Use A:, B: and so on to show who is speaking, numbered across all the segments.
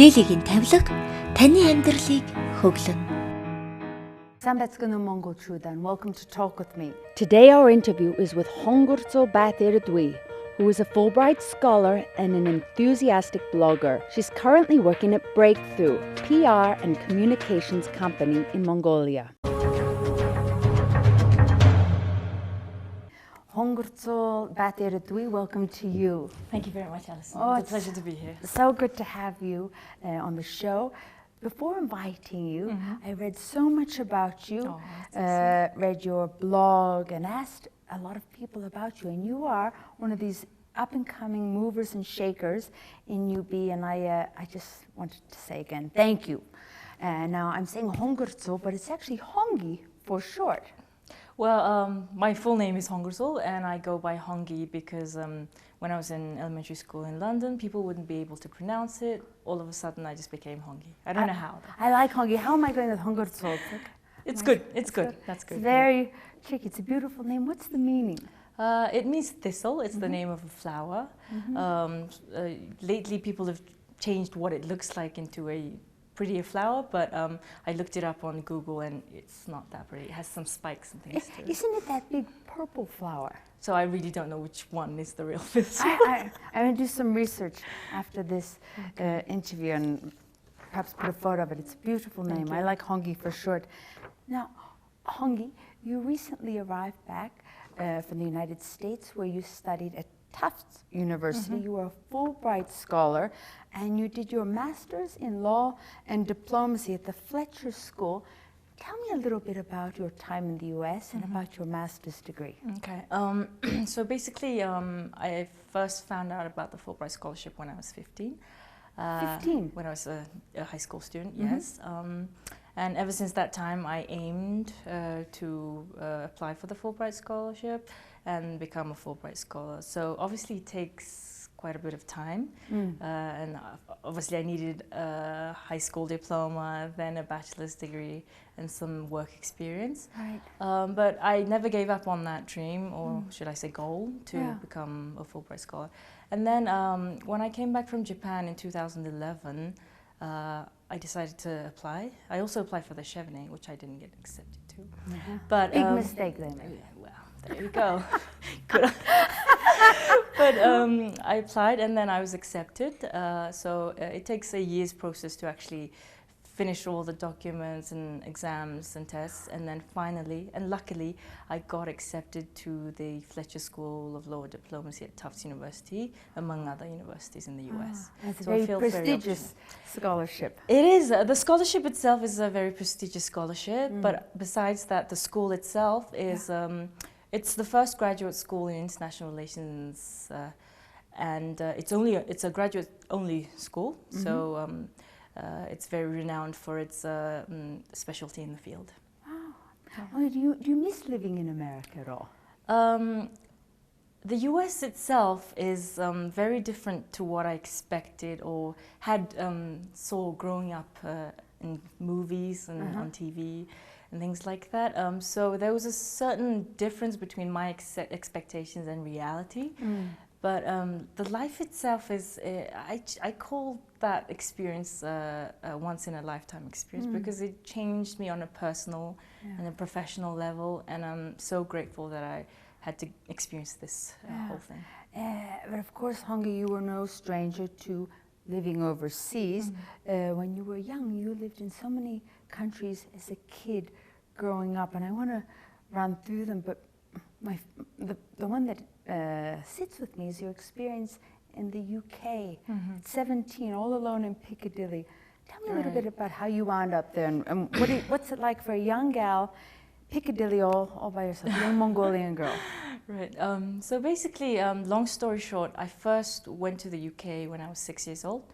A: Лилигийн тавилга таны амьдралыг хөглөн.
B: Sambatskunu Mongol Chudan, welcome to Talk With Me.
C: Today our interview is with Hongurtso Batheridui, who is a Fulbright scholar and an enthusiastic blogger. She's currently working at Breakthrough, PR and communications company in Mongolia.
B: Hongurtso Batheridui, welcome to you.
D: Thank you very much, Alison.
B: Oh,
D: it's a pleasure to be here.
B: So good to have you on the show. Before inviting you, I read so much about you, read your blog and asked a lot of people about you, and you are one of these up-and-coming movers and shakers in UB, and I just wanted to say again, thank you. Now I'm saying Hongurtso, but it's actually Hongi for short.
D: Well, my full name is Hongurtso, and I go by Hongi because when I was in elementary school in London, people wouldn't be able to pronounce it. All of a sudden, I just became Hongi. I don't know how.
B: I like Hongi. How am I going with Hongurtso?
D: It's good. It's good. That's good.
B: It's very tricky. It's a beautiful name. What's the meaning?
D: It means thistle. It's the name of a flower. Lately, people have changed what it looks like into a prettier flower, but I looked it up on Google and it's not that pretty. It has some spikes and things to it.
B: Isn't it that big purple flower?
D: So I really don't know which one is the real thistle.
B: I'm going to do some research after this interview and perhaps put a photo of it. It's a beautiful name. I like Hongi for short. Now, Hongi, you recently arrived back from the United States where you studied at Tufts University. You were a Fulbright scholar and you did your master's in law and diplomacy at the Fletcher School. Tell me a little bit about your time in the US and about your master's degree.
D: Okay, so basically I first found out about the Fulbright scholarship when I was 15.
B: 15?
D: When I was a high school student, yes. And ever since that time I aimed to apply for the Fulbright scholarship and become a Fulbright scholar. So obviously it takes quite a bit of time and obviously I needed a high school diploma, then a bachelor's degree and some work experience.
B: Right.
D: But I never gave up on that dream, or should I say goal, to become a Fulbright scholar. And then when I came back from Japan in 2011, I decided to apply. I also applied for the Chevening, which I didn't get accepted to. But
B: Big mistake then.
D: well, there you go. Good. But I applied and then I was accepted. So it takes a year's process to actually finish all the documents and exams and tests, and then finally, and luckily, I got accepted to the Fletcher School of Law and Diplomacy at Tufts University, among other universities in the US.
B: That's
D: So
B: a
D: I
B: very
D: feel very
B: prestigious scholarship.
D: It is. The scholarship itself is a very prestigious scholarship, but besides that, the school itself is, it's the first graduate school in international relations, and it's a graduate-only school, so it's very renowned for its specialty in the field.
B: Wow. Oh, do you miss living in America at all?
D: The US itself is very different to what I expected or had saw growing up in movies and on TV and things like that. So there was a certain difference between my expectations and reality. But the life itself is, I call that experience a once-in-a-lifetime experience because it changed me on a personal and a professional level, and I'm so grateful that I had to experience this whole thing.
B: But of course, Hongi, you were no stranger to living overseas. When you were young, you lived in so many countries as a kid growing up, and I want to run through them, but the one that sits with me is your experience in the UK. At 17, all alone in Piccadilly. Tell me a little bit about how you wound up there, and what's it like for a young gal, Piccadilly all by yourself, a young Mongolian girl?
D: Right. So basically, long story short, I first went to the UK when I was 6 years old.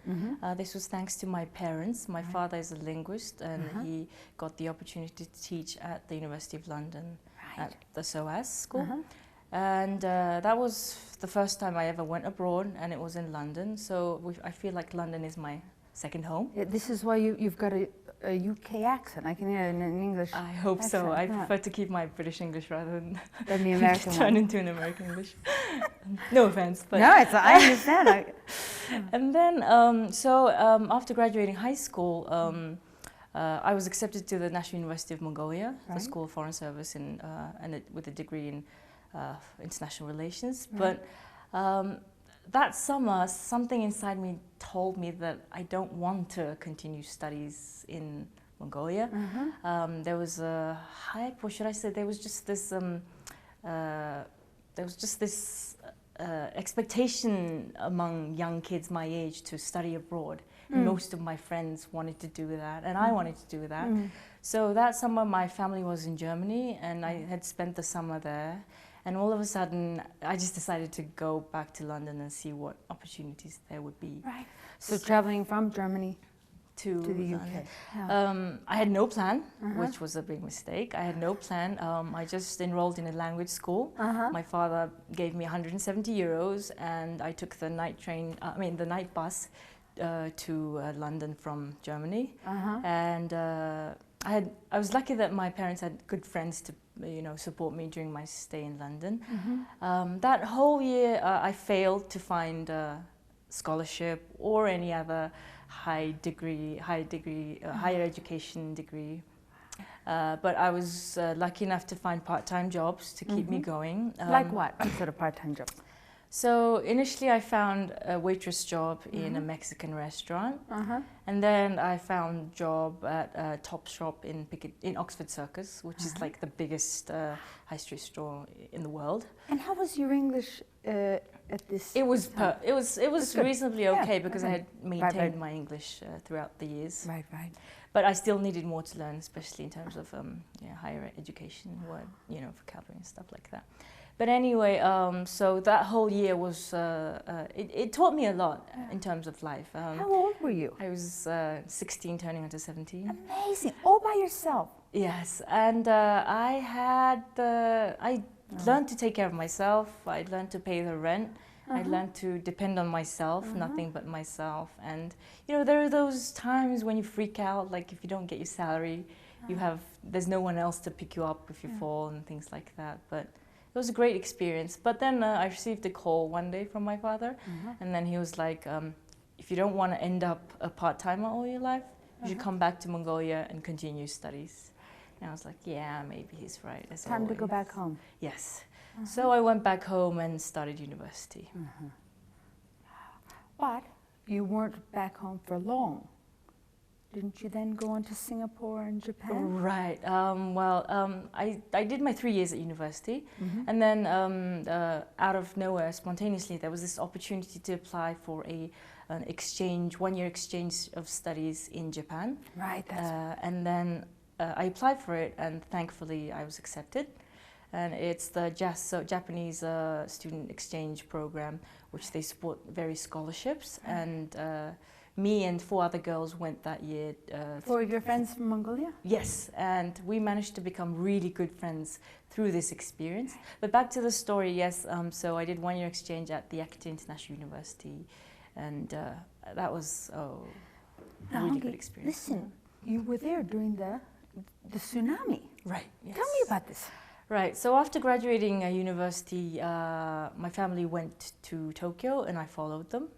D: This was thanks to my parents. My father is a linguist, and he got the opportunity to teach at the University of London at the SOAS school. And that was the first time I ever went abroad, and it was in London. So I feel like London is my second home.
B: This is why you've got a UK accent. I can hear it in English.
D: I hope
B: accent.
D: so. I prefer to keep my British English rather than
B: the American
D: turn
B: one.
D: into an American English. No offense, but
B: no, I understand.
D: And then, after graduating high school, I was accepted to the National University of Mongolia, the School of Foreign Service, with a degree in international relations. But that summer, something inside me told me that I don't want to continue studies in Mongolia. There was a hype, or should I say, there was just this expectation among young kids my age to study abroad. Most of my friends wanted to do that, and I wanted to do that. So that summer, my family was in Germany, and I had spent the summer there. And all of a sudden, I just decided to go back to London and see what opportunities there would be.
B: Right. So traveling from Germany
D: to
B: the UK.
D: London.
B: Yeah.
D: I had no plan, which was a big mistake. I had no plan. I just enrolled in a language school. My father gave me 170 euros, and I took the the night bus to London from Germany. And I was lucky that my parents had good friends to support me during my stay in London. That whole year, I failed to find a scholarship or any other higher education degree. But I was lucky enough to find part-time jobs to keep me going.
B: Like what? What sort of part-time job?
D: So initially I found a waitress job in a Mexican restaurant, and then I found a job at a Topshop in Oxford Circus, which is like the biggest high street store in the world.
B: And how was your English at this?
D: It was
B: time?
D: it was reasonably okay because I had
B: Right,
D: maintained my English throughout the years.
B: Right.
D: But I still needed more to learn, especially in terms of higher education, vocabulary and stuff like that. But anyway, so that whole year was, it taught me a lot in terms of life.
B: How old were you?
D: I was 16 turning into 17.
B: Amazing, all by yourself.
D: Yes, and I learned to take care of myself. I learned to pay the rent. I learned to depend on myself, nothing but myself. And there are those times when you freak out, like if you don't get your salary, there's no one else to pick you up if you fall and things like that. But it was a great experience. But then I received a call one day from my father, and then he was like, if you don't want to end up a part-timer all your life, you should come back to Mongolia and continue studies. And I was like, yeah, maybe he's right.
B: Time to go back home.
D: Yes. So I went back home and started university.
B: But you weren't back home for long. Didn't you then go on to Singapore and Japan?
D: Right. I did my 3 years at university, and then out of nowhere, spontaneously, there was this opportunity to apply for an exchange, 1-year exchange of studies in Japan.
B: Right.
D: And then I applied for it, and thankfully I was accepted. And it's the Japanese student exchange program, which they support various scholarships. And me and 4 other girls went that year.
B: 4 of your friends from Mongolia?
D: Yes, and we managed to become really good friends through this experience. But back to the story, yes, so I did 1-year exchange at the Ekiti International University, and that was a really good experience.
B: Listen, you were there during the tsunami.
D: Right, yes.
B: Tell me about this.
D: Right, so after graduating university, my family went to Tokyo and I followed them,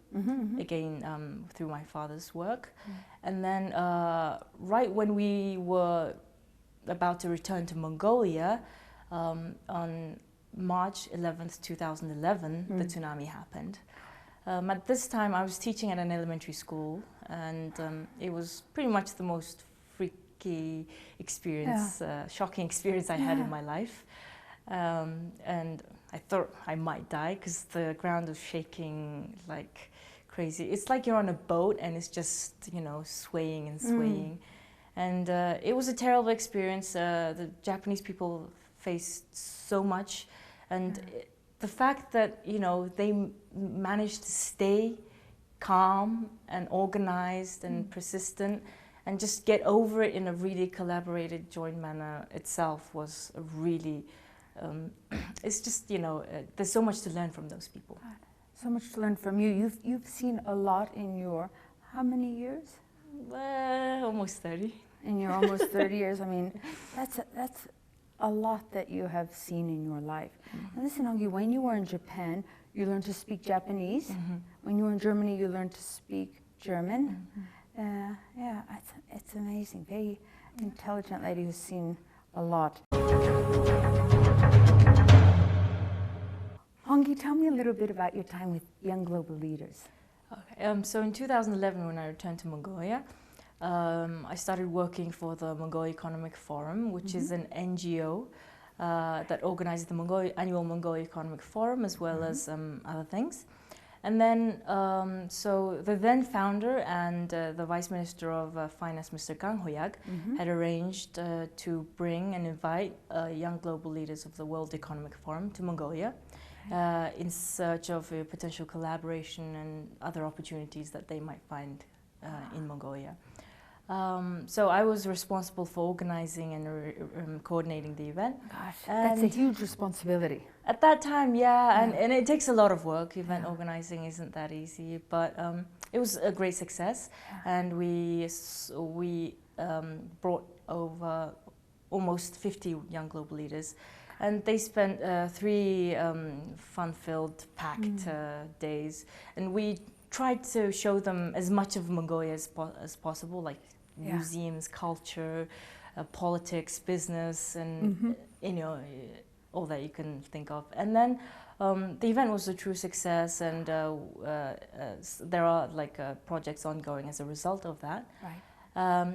D: again through my father's work. And then right when we were about to return to Mongolia, on March 11th, 2011, the tsunami happened. At this time I was teaching at an elementary school, and it was pretty much the most freaky experience, shocking experience I had in my life. And I thought I might die because the ground was shaking like crazy. It's like you're on a boat and it's just, swaying and swaying. And it was a terrible experience. The Japanese people faced so much. And the fact that, they managed to stay calm and organized and persistent and just get over it in a really collaborated, joint manner itself was a really, it's just, there's so much to learn from those people.
B: So much to learn from you. You've seen a lot in your, how many years?
D: Almost 30.
B: In your almost 30 years. I mean, that's a lot that you have seen in your life. And listen, Hongi, when you were in Japan, you learned to speak Japanese. When you were in Germany, you learned to speak German. Yeah, it's amazing. Very intelligent lady who's seen a lot. Hongi, tell me a little bit about your time with Young Global Leaders.
D: Okay, so in 2011, when I returned to Mongolia, I started working for the Mongolia Economic Forum, which is an NGO that organizes the annual Mongolia Economic Forum, as well as other things. And then, so the then founder and the Vice Minister of Finance, Mr. Kang Hoyag, had arranged to bring and invite young global leaders of the World Economic Forum to Mongolia in search of a potential collaboration and other opportunities that they might find in Mongolia. So I was responsible for organizing and coordinating the event.
B: Gosh, that's a huge responsibility.
D: At that time, yeah, and it takes a lot of work. Event organizing isn't that easy, but it was a great success, and we brought over almost 50 young global leaders, and they spent 3 fun-filled, packed days, and we tried to show them as much of Mongolia as possible, like museums, culture, politics, business, and you know, all that you can think of. And then the event was a true success, and there are like projects ongoing as a result of that.
B: Right.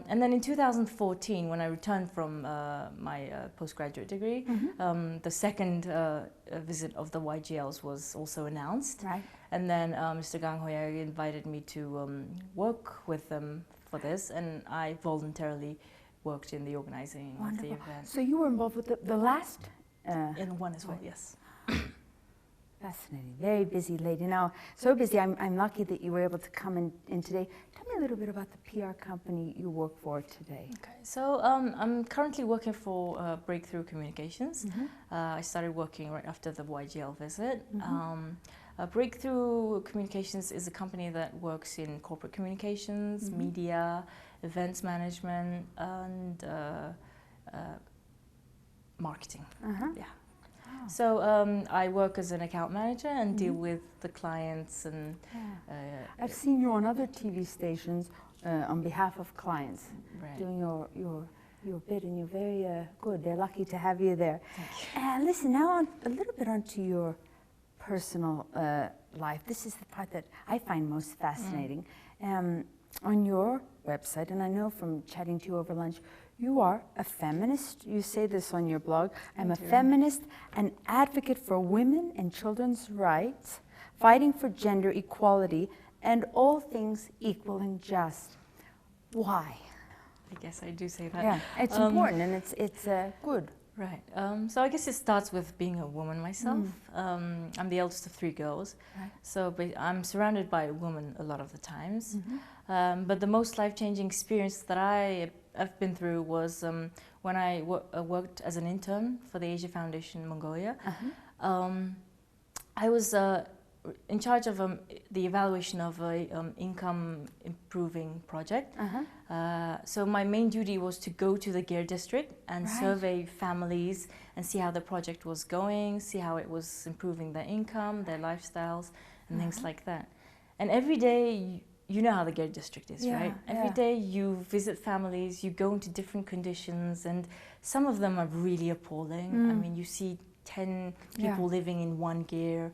D: And then in 2014, when I returned from my postgraduate degree, the second visit of the YGLs was also announced.
B: Right.
D: And then Mr. Kang Hoyag invited me to work with them for this, and I voluntarily worked in the organizing of the event.
B: So you were involved with the last?
D: In one as well, yes.
B: Fascinating. Very busy lady. Now, so busy, I'm lucky that you were able to come in today. Tell me a little bit about the PR company you work for today.
D: Okay, so I'm currently working for Breakthrough Communications. I started working right after the YGL visit. Breakthrough Communications is a company that works in corporate communications, media, events management, and marketing. Yeah. So I work as an account manager and deal with the clients, and
B: I've seen you on other TV stations on behalf of clients, doing your bit, and you're very good. They're lucky to have you there.
D: Thank you.
B: Listen, now a little bit onto your personal life. This is the part that I find most fascinating. On your website, and I know from chatting to you over lunch, you are a feminist. You say this on your blog. I'm a feminist, an advocate for women and children's rights, fighting for gender equality, and all things equal and just. Why?
D: I guess I do say that.
B: Yeah, it's important, and it's good.
D: Right. So I guess it starts with being a woman myself. I'm the eldest of 3 girls, so I'm surrounded by women a lot of the times. But the most life-changing experience that I've been through was when I worked as an intern for the Asia Foundation Mongolia. I was in charge of the evaluation of a income improving project. So my main duty was to go to the Gir district and survey families and see how the project was going, see how it was improving their income, their lifestyles, and things like that. And every day, you know how the Gir district is, right? Every day you visit families, you go into different conditions, and some of them are really appalling. I mean, you see 10 people living in one Gir,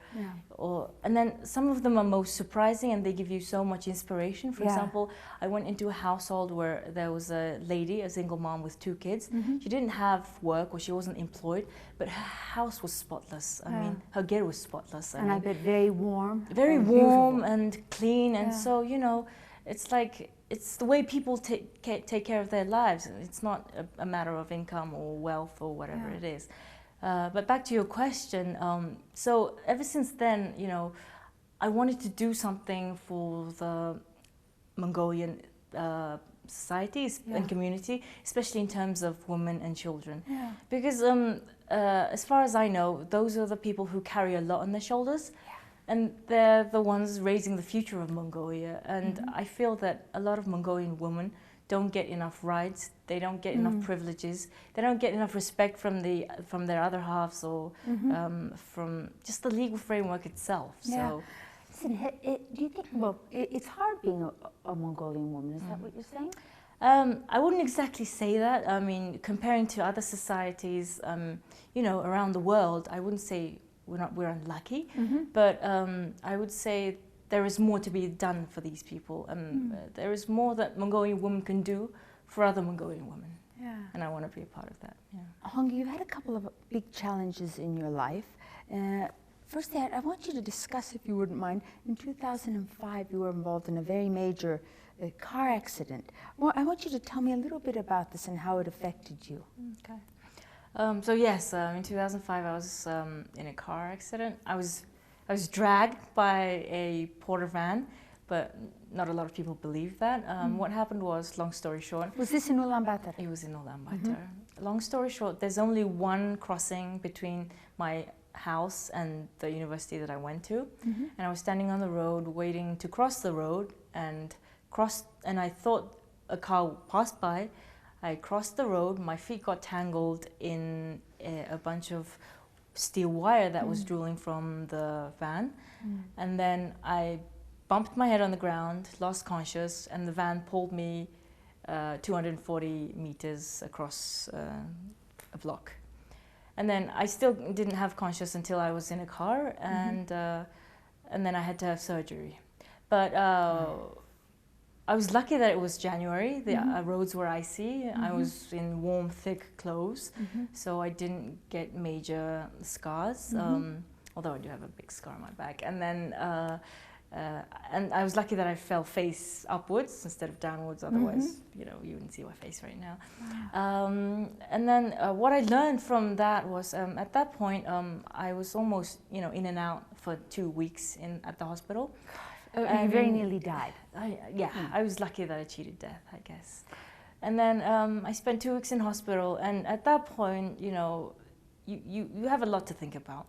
D: and then some of them are most surprising, and they give you so much inspiration. For example, I went into a household where there was a lady, a single mom with 2 kids. She didn't have work, or she wasn't employed, but her house was spotless. I mean, her Gir was spotless.
B: And I bet very warm.
D: Very warm and clean, and so, you know, it's like, it's the way people take care of their lives. It's not a matter of income or wealth or whatever it is. But back to your question, so ever since then, you know, I wanted to do something for the Mongolian societies and community, especially in terms of women and children. Because as far as I know, those are the people who carry a lot on their shoulders. and they're the ones raising the future of Mongolia. And I feel that a lot of Mongolian women don't get enough rights. They don't get enough privileges. They don't get enough respect from their other halves, or from just the legal framework itself.
B: Yeah.
D: So.
B: Listen, do you think, well, it's hard being a Mongolian woman, is that what you're saying?
D: I wouldn't exactly say that. I mean, comparing to other societies, you know, around the world, I wouldn't say we're unlucky, but I would say there is more to be done for these people. There is more that Mongolian women can do for other Mongolian women.
B: Yeah.
D: And I want to be a part of that. Yeah.
B: Hongi, you've had a couple of big challenges in your life. Firstly, I want you to discuss, if you wouldn't mind, in 2005 you were involved in a very major car accident. Well, I want you to tell me a little bit about this and how it affected you.
D: Okay. So yes, in 2005 I was in a car accident. I was dragged by a porter van, but not a lot of people believe that. What happened was, long story short...
B: Was this in Ulaanbaatar?
D: It was in Ulaanbaatar. Long story short, there's only one crossing between my house and the university that I went to. And I was standing on the road waiting to cross the road, and I thought a car passed by. I crossed the road, my feet got tangled in a bunch of steel wire that was drooling from the van. And then I bumped my head on the ground, lost conscious, and the van pulled me 240 meters across a block. And then I still didn't have conscious until I was in a car, and then I had to have surgery. But I was lucky that it was January. The roads were icy. I was in warm, thick clothes, so I didn't get major scars, although I do have a big scar on my back. And then and I was lucky that I fell face upwards instead of downwards, otherwise, you know, you wouldn't see my face right now. And then what I learned from that was, at that point, I was almost, you know, in and out for 2 weeks at the hospital.
B: You very nearly died.
D: I was lucky that I cheated death, I guess. And then I spent 2 weeks in hospital, and at that point, you know, you have a lot to think about.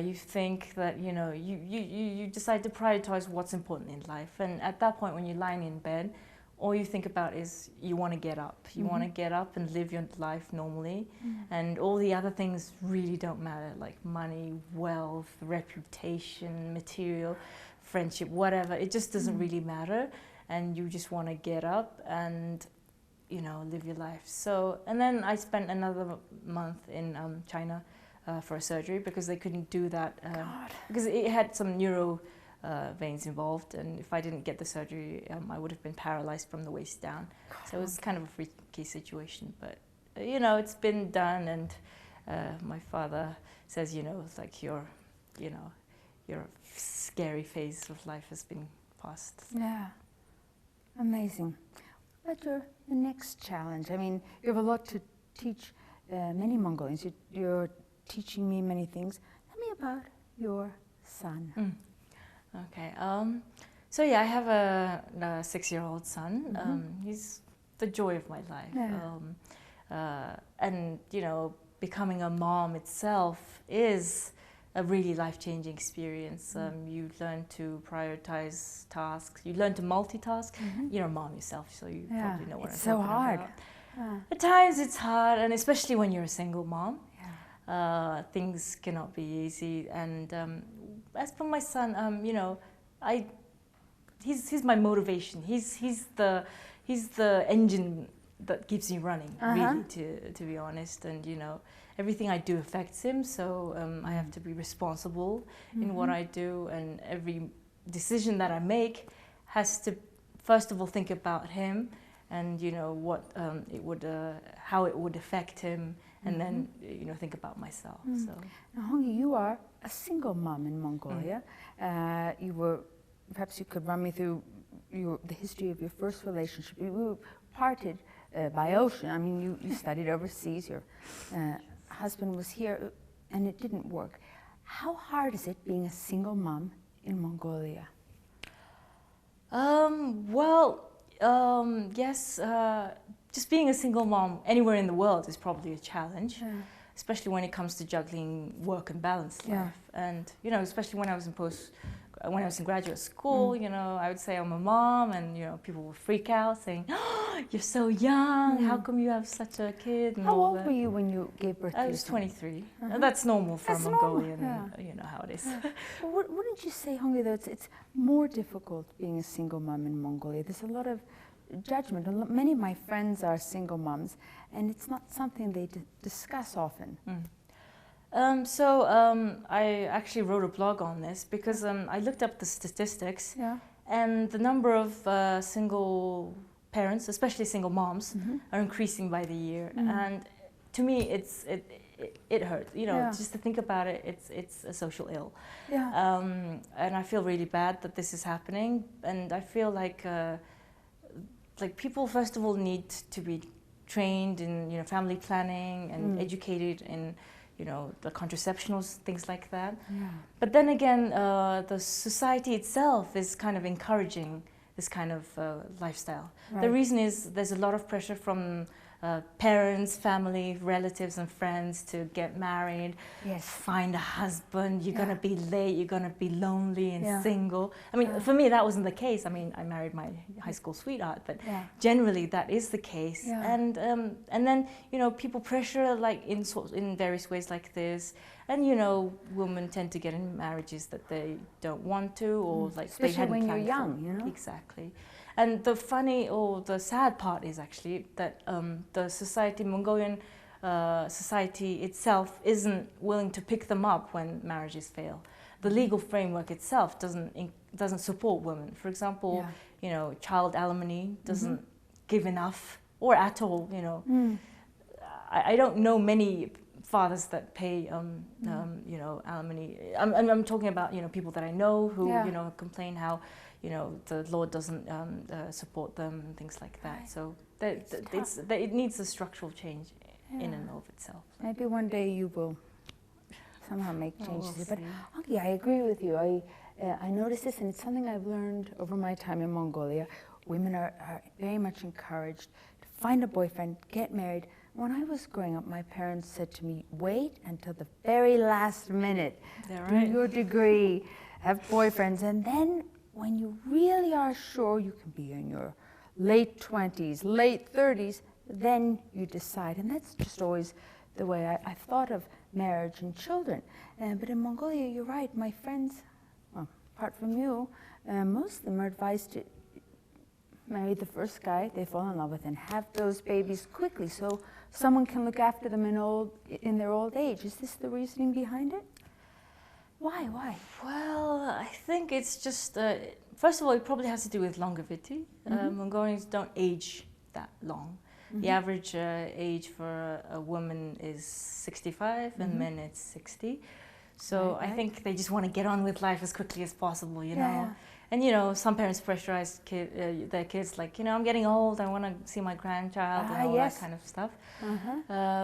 D: You think that, you know, you decide to prioritize what's important in life. And at that point, when you're lying in bed, all you think about is you want to get up. You want to get up and live your life normally. And all the other things really don't matter, like money, wealth, reputation, material, friendship, whatever. It just doesn't really matter. And you just want to get up and, you know, live your life. So, and then I spent another month in China for a surgery, because they couldn't do that because it had some neuro veins involved, and if I didn't get the surgery, I would have been paralyzed from the waist down. So it was kind of a freaky situation, but you know, it's been done, and my father says, you know, it's like your scary phase of life has been passed.
B: Yeah, amazing. But the next challenge, I mean, you have a lot to teach many Mongolians. You're teaching me many things. Tell me about your son.
D: Okay. So yeah, I have a 6-year-old son. He's the joy of my life.
B: Yeah.
D: And you know, becoming a mom itself is a really life-changing experience. You learn to prioritize tasks. You learn to multitask. You're a mom yourself, so you probably know what I'm talking about.
B: It's so hard.
D: At times it's hard, and especially when you're a single mom. Things cannot be easy, and as for my son, you know, he's my motivation. He's the engine that keeps me running, really, to be honest. And you know, everything I do affects him, so I have to be responsible in what I do, and every decision that I make has to first of all think about him, and you know what how it would affect him. And then, you know, think about myself. So.
B: Now, Hongi, you are a single mom in Mongolia. Perhaps you could run me through the history of your first relationship. You were parted by ocean. I mean, you studied overseas. Your husband was here, and it didn't work. How hard is it being a single mom in Mongolia?
D: Yes. Just being a single mom anywhere in the world is probably a challenge. especially when it comes to juggling work and balanced life. And you know, especially when I was in graduate school, you know, I would say I'm a mom, and you know, people would freak out saying, "Oh, you're so young. How come you have such a kid?" And
B: How
D: all
B: old
D: that.
B: were you when you gave birth to
D: I
B: your
D: was
B: son?
D: 23. That's normal for
B: That's
D: a
B: normal,
D: Mongolian. You know how it is.
B: Well, wouldn't you say, Hongi, that it's more difficult being a single mom in Mongolia? There's a lot of judgment. Many of my friends are single moms, and it's not something they discuss often.
D: I actually wrote a blog on this because I looked up the statistics, and the number of single parents, especially single moms, are increasing by the year. And to me, it hurts. You know, just to think about it, it's a social ill. And I feel really bad that this is happening. And I feel like people first of all need to be trained in, you know, family planning and educated in, you know, the contraceptionals, things like that. But then again, the society itself is kind of encouraging this kind of lifestyle. The reason is there's a lot of pressure from parents, family, relatives and friends to get married, find a husband, you're gonna be late, you're gonna be lonely and single. I mean, for me that wasn't the case. I mean, I married my high school sweetheart, but generally that is the case. And then, you know, people pressure like in various ways like this. And you know, women tend to get in marriages that they don't want to, or like
B: especially
D: they hadn't
B: when you're
D: planned
B: young,
D: for.
B: you know.
D: Exactly. And the funny or the sad part is actually that the society, Mongolian society itself, isn't willing to pick them up when marriages fail. The legal framework itself doesn't support women. For example, you know, child alimony doesn't give enough or at all. You know, I don't know many fathers that pay you know, alimony. I'm talking about, you know, people that I know who you know, complain how, you know, the law doesn't support them and things like that. So it needs a structural change in and of itself.
B: Maybe one day you will somehow make changes.
D: we'll
B: But
D: see.
B: Hongi, I agree with you. I noticed this, and it's something I've learned over my time in Mongolia. Women are very much encouraged to find a boyfriend, get married. When I was growing up, my parents said to me, wait until the very last minute, do your degree, have boyfriends, and then when you really are sure, you can be in your late 20s, late 30s, then you decide. And that's just always the way I've thought of marriage and children. But in Mongolia, you're right, my friends, well, apart from you, most of them are advised to marry the first guy they fall in love with and have those babies quickly so someone can look after them in their old age. Is this the reasoning behind it? Why?
D: Well, I think it's just, first of all, it probably has to do with longevity. Mongolians don't age that long. The average age for a woman is 65 and men it's 60. So I think they just want to get on with life as quickly as possible, you know. And you know, some parents pressurize their kids, like, you know, I'm getting old, I want to see my grandchild and all that kind of stuff.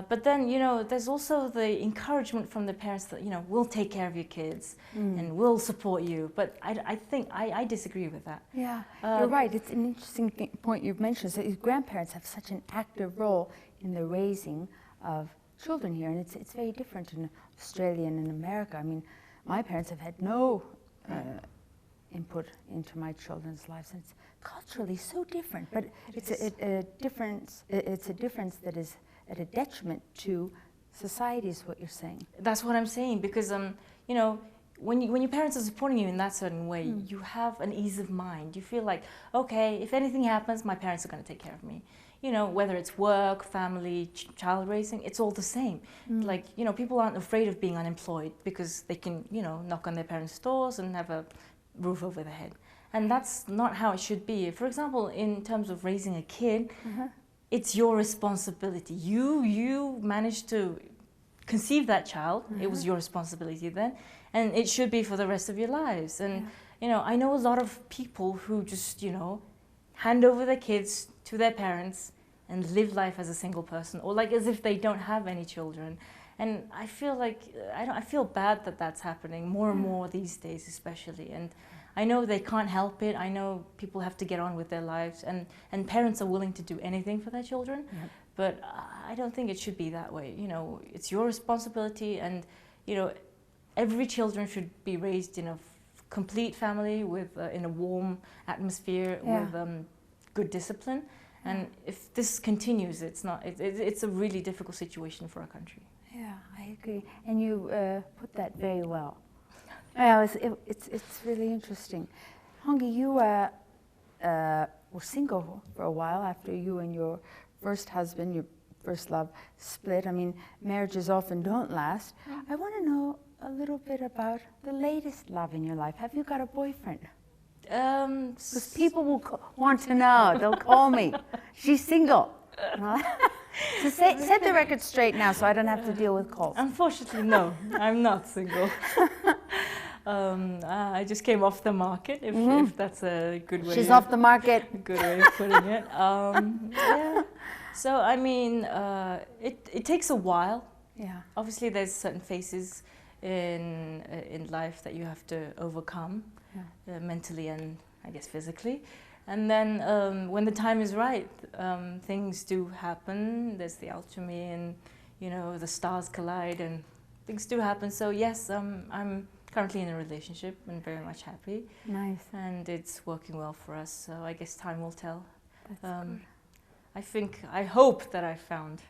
D: But then, you know, there's also the encouragement from the parents that, you know, we'll take care of your kids and we'll support you. But I think I disagree with that.
B: Yeah, you're right. It's an interesting point you've mentioned. So grandparents have such an active role in the raising of children here, and it's very different in Australia and in America. I mean, my parents have had no input into my children's lives, and it's culturally so different. But it's a difference. It's a difference that is at a detriment to society, is what you're saying.
D: That's what I'm saying, because you know, when your parents are supporting you in that certain way, you have an ease of mind. You feel like, okay, if anything happens, my parents are going to take care of me. You know, whether it's work, family, child raising, it's all the same. Like, you know, people aren't afraid of being unemployed because they can, you know, knock on their parents' doors and have a roof over their head. And that's not how it should be. For example, in terms of raising a kid, it's your responsibility. You managed to conceive that child. It was your responsibility then, and it should be for the rest of your lives. And you know, I know a lot of people who just, you know, hand over their kids to their parents and live life as a single person, or like as if they don't have any children. And I feel like I feel bad that that's happening more and more these days, especially. And I know they can't help it. I know people have to get on with their lives, and parents are willing to do anything for their children.
B: Yep.
D: But I don't think it should be that way. You know, it's your responsibility, and you know, every children should be raised in a complete family with in a warm atmosphere with good discipline. And if this continues, it's a really difficult situation for our country.
B: Yeah, I agree. And you put that very well. Yeah, it's really interesting. Hongi, you were single for a while after you and your first husband, your first love, split. I mean, marriages often don't last. I want to know a little bit about the latest love in your life. Have you got a boyfriend? Because people will want to know. They'll call me. She's single. So set the record straight now so I don't have to deal with calls.
D: Unfortunately, no, I'm not single. I just came off the market, if that's a good way.
B: She's off the market.
D: Good way of putting it. Yeah. So I mean, it takes a while.
B: Yeah.
D: Obviously, there's certain phases in life that you have to overcome, mentally and I guess physically. And then when the time is right, things do happen. There's the alchemy, and you know, the stars collide, and things do happen. So yes, I'm currently in a relationship and very much happy.
B: Nice.
D: And it's working well for us. So I guess time will tell.
B: That's good.
D: I hope that I found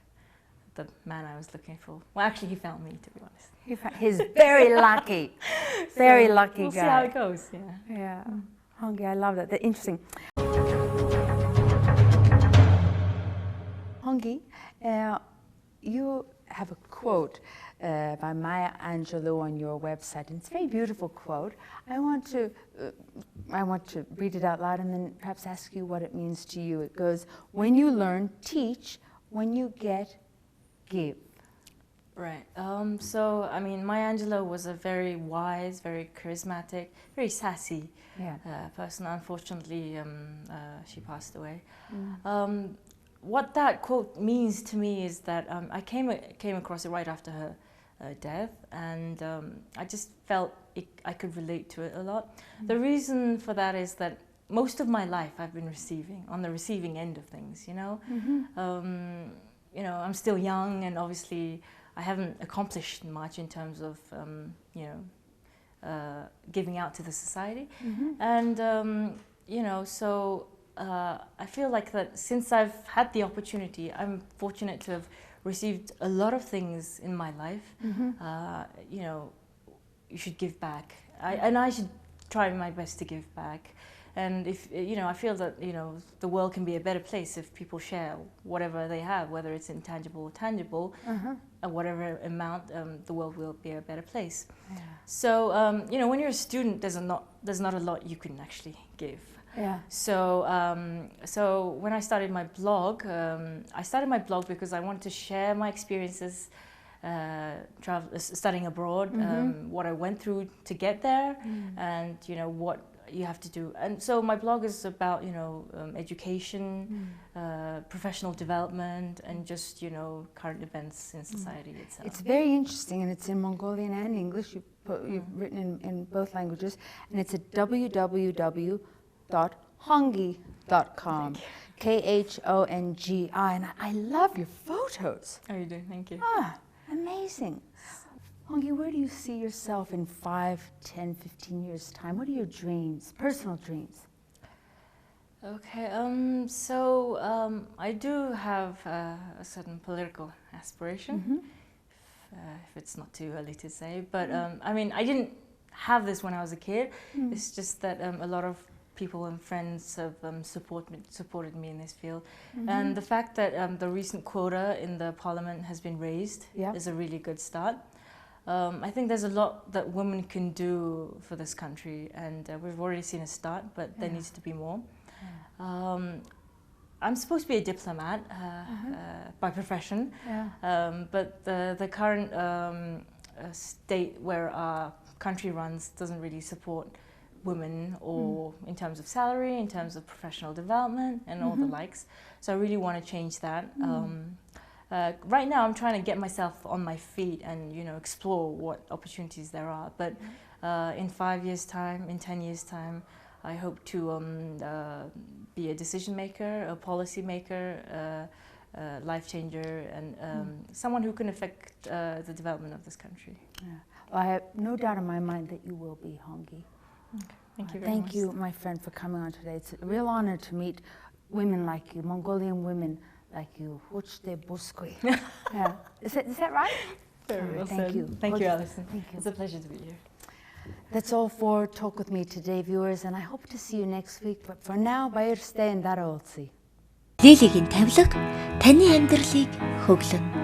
D: the man I was looking for. Well, actually, he found me, to be honest.
B: He's very lucky. Very lucky
D: we'll
B: guy.
D: See how it goes. Yeah.
B: Yeah. Hongi, I love that. That's interesting. Hongi, you have a quote by Maya Angelou on your website, and it's a very beautiful quote. I want to read it out loud and then perhaps ask you what it means to you. It goes, "When you learn, teach. When you get, give."
D: Right. So, I mean, Maya Angelou was a very wise, very charismatic, very sassy person. Unfortunately, she passed away. What that quote means to me is that I came across it right after her death, and I just felt I could relate to it a lot. The reason for that is that most of my life I've been on the receiving end of things, you know. You know, I'm still young, and obviously I haven't accomplished much in terms of, you know, giving out to the society. And, you know, so I feel like that since I've had the opportunity, I'm fortunate to have received a lot of things in my life. You know, you should give back. And I should try my best to give back. And if, you know, I feel that, you know, the world can be a better place if people share whatever they have, whether it's intangible or tangible, at whatever amount, the world will be a better place.
B: Yeah.
D: So, you know, when you're a student, there's not a lot you can actually give.
B: Yeah.
D: So, so when I started my blog because I wanted to share my experiences studying abroad, what I went through to get there, and, you know, what you have to do. And so my blog is about, you know, education, professional development, and just, you know, current events in society itself.
B: It's very interesting, and it's in Mongolian and English. You've written in both languages, and it's at www.hongi.com. Khongi. And I love your photos.
D: Oh, you do? Thank you.
B: Ah, amazing. Hongi, where do you see yourself in 5, 10, 15 years' time? What are your dreams, personal dreams?
D: Okay, so I do have a certain political aspiration, if it's not too early to say. But I mean, I didn't have this when I was a kid. It's just that a lot of people and friends have supported me in this field. And the fact that the recent quota in the parliament has been raised is a really good start. I think there's a lot that women can do for this country, and we've already seen a start, but there needs to be more. I'm supposed to be a diplomat by profession, but the current state where our country runs doesn't really support women, or in terms of salary, in terms of professional development, and all the likes. So I really want to change that. Right now, I'm trying to get myself on my feet and, you know, explore what opportunities there are. But in 5 years' time, in 10 years' time, I hope to be a decision maker, a policy maker, life changer, and someone who can affect the development of this country.
B: Yeah. Well, I have no doubt in my mind that you will be, Hongi.
D: Okay. Thank you very much.
B: Thank you, my friend, for coming on today. It's a real honor to meet women like you, Mongolian women like you. Yeah. Is that right?
D: Very well
B: Thank
D: said.
B: you.
D: Thank you, Alison.
B: Thank you.
D: It's a pleasure to be here.
B: That's all for Talk With Me today, viewers, and I hope to see you next week. But for now, баяр стай дараа уулзъя.
A: Лилигийн тавилга таны амьдралыг хөглөн.